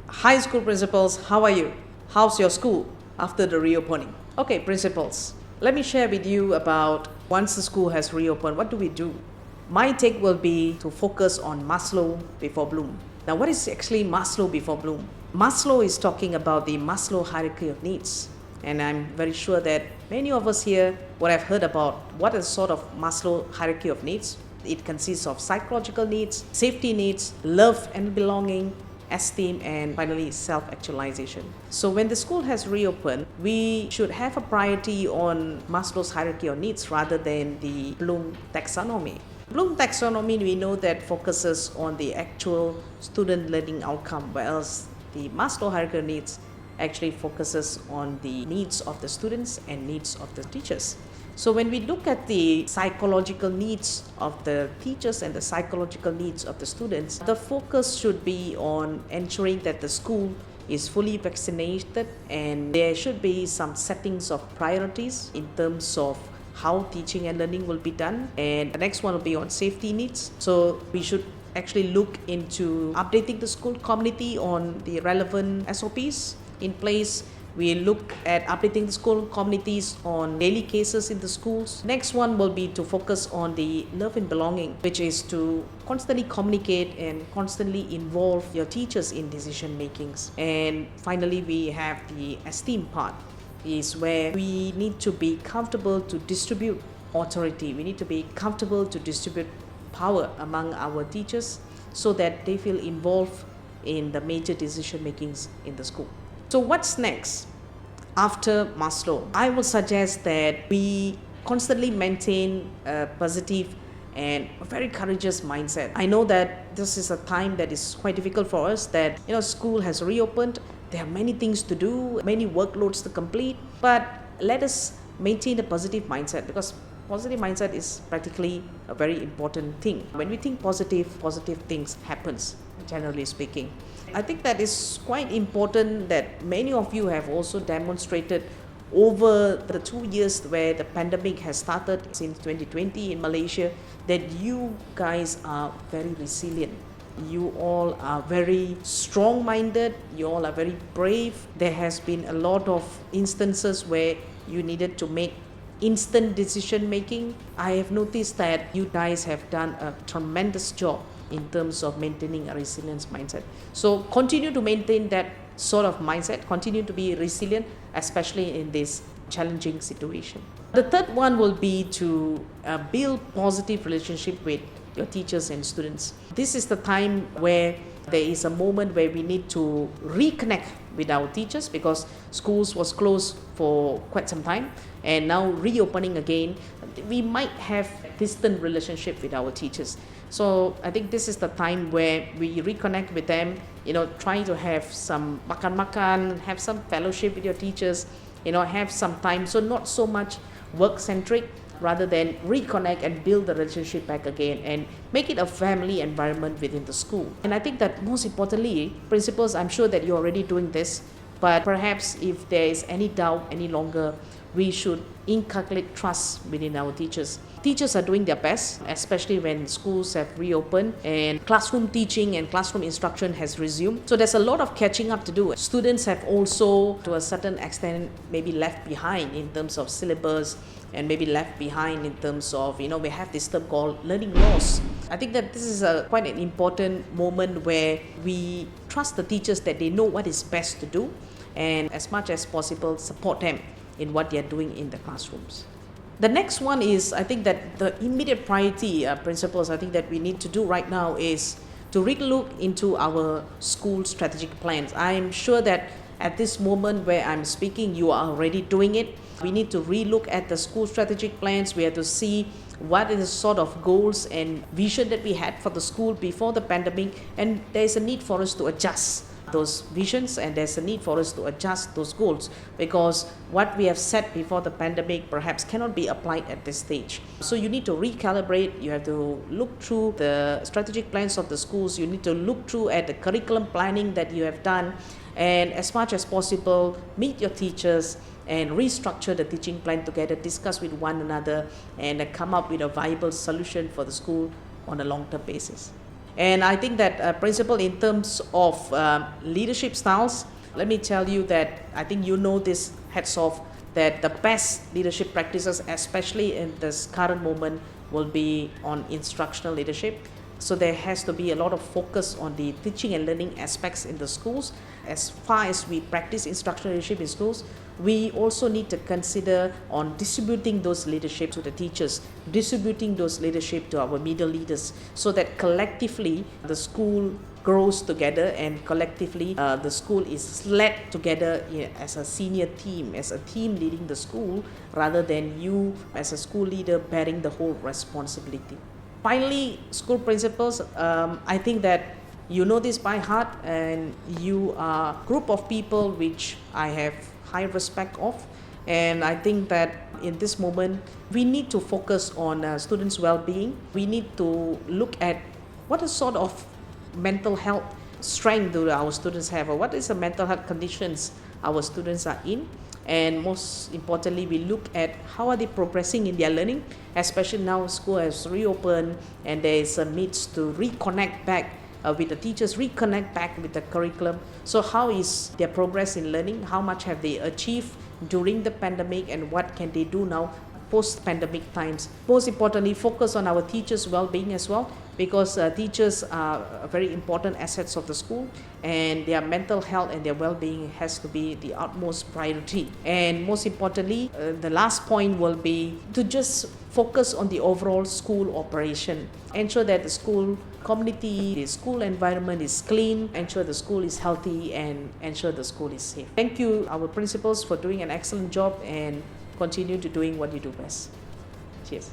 Hi, school principals, how are you? How's your school after the reopening? Okay, principals, let me share with you about once the school has reopened, what do we do? My take will be to focus on Maslow before Bloom. Now, what is actually Maslow before Bloom? Maslow is talking about the Maslow hierarchy of needs. And I'm very sure that many of us here would have heard about what is sort of Maslow hierarchy of needs. It consists of psychological needs, safety needs, love and belonging, esteem, and finally self-actualization. So when the school has reopened, we should have a priority on Maslow's hierarchy of needs rather than the Bloom taxonomy. Bloom taxonomy, we know that focuses on the actual student learning outcome, whereas the Maslow hierarchy of needs actually focuses on the needs of the students and needs of the teachers. So when we look at the psychological needs of the teachers and the psychological needs of the students, the focus should be on ensuring that the school is fully vaccinated, and there should be some settings of priorities in terms of how teaching and learning will be done. And the next one will be on safety needs. So we should actually look into updating the school community on the relevant SOPs in place. We look at updating the school communities on daily cases in the schools. Next one will be to focus on the love and belonging, which is to constantly communicate and constantly involve your teachers in decision makings. And finally, we have the esteem part, is where we need to be comfortable to distribute authority. We need to be comfortable to distribute power among our teachers so that they feel involved in the major decision makings in the school. So what's next after Maslow? I would suggest that we constantly maintain a positive and a very courageous mindset. I know that this is a time that is quite difficult for us, that school has reopened, there are many things to do, many workloads to complete, but let us maintain a positive mindset, because positive mindset is practically a very important thing. When we think positive things happens, generally speaking. I think that is quite important that many of you have also demonstrated over the 2 years where the pandemic has started since 2020 in Malaysia, that you guys are very resilient. You all are very strong-minded, you all are very brave. There has been a lot of instances where you needed to make instant decision making. I have noticed that you guys have done a tremendous job in terms of maintaining a resilience mindset. So continue to maintain that sort of mindset, continue to be resilient, especially in this challenging situation. The third one will be to build positive relationship with your teachers and students. This is the time where there is a moment where we need to reconnect with our teachers, because schools was closed for quite some time, and now reopening again, we might have distant relationship with our teachers. So I think this is the time where we reconnect with them, trying to have some makan, have some fellowship with your teachers, have some time. So not so much work-centric, rather than reconnect and build the relationship back again and make it a family environment within the school. And I think that most importantly, principals, I'm sure that you're already doing this, but perhaps if there is any doubt any longer, we should inculcate trust within our teachers. Teachers are doing their best, especially when schools have reopened and classroom teaching and classroom instruction has resumed. So there's a lot of catching up to do. Students have also, to a certain extent, maybe left behind in terms of syllabus, and maybe left behind in terms of, we have this term called learning loss. I think that this is quite an important moment where we trust the teachers that they know what is best to do, and as much as possible support them in what they are doing in the classrooms. The next one is, I think that the immediate priority, principals, I think that we need to do right now is to relook into our school strategic plans. I'm sure that at this moment where I'm speaking, you are already doing it. We need to relook at the school strategic plans. We have to see what is the sort of goals and vision that we had for the school before the pandemic, and there's a need for us to adjust those visions, and there's a need for us to adjust those goals, because what we have set before the pandemic perhaps cannot be applied at this stage. So you need to recalibrate. You have to look through the strategic plans of the schools. You need to look through at the curriculum planning that you have done, and as much as possible meet your teachers and restructure the teaching plan together, discuss with one another, and come up with a viable solution for the school on a long-term basis. And I think that principle in terms of leadership styles, let me tell you that I think you know this heads off that the best leadership practices, especially in this current moment, will be on instructional leadership. So there has to be a lot of focus on the teaching and learning aspects in the schools. As far as we practice instructional leadership in schools, we also need to consider on distributing those leadership to the teachers, distributing those leadership to our middle leaders, so that collectively the school grows together and collectively the school is led together as a senior team, as a team leading the school, rather than you as a school leader bearing the whole responsibility. Finally, school principals, I think that you know this by heart, and you are a group of people which I have high respect of. And I think that in this moment, we need to focus on students' well-being. We need to look at what is sort of mental health strength do our students have, or what is the mental health conditions our students are in. And most importantly, we look at how are they progressing in their learning, especially now school has reopened and there is a need to reconnect back with the teachers, reconnect back with the curriculum. So how is their progress in learning? How much have they achieved during the pandemic, and what can they do now post-pandemic times? Most importantly, focus on our teachers' well-being as well, because teachers are very important assets of the school, and their mental health and their well-being has to be the utmost priority. And most importantly, the last point will be to just focus on the overall school operation. Ensure that the school community, the school environment is clean, ensure the school is healthy, and ensure the school is safe. Thank you, our principals, for doing an excellent job, and continue to doing what you do best. Cheers.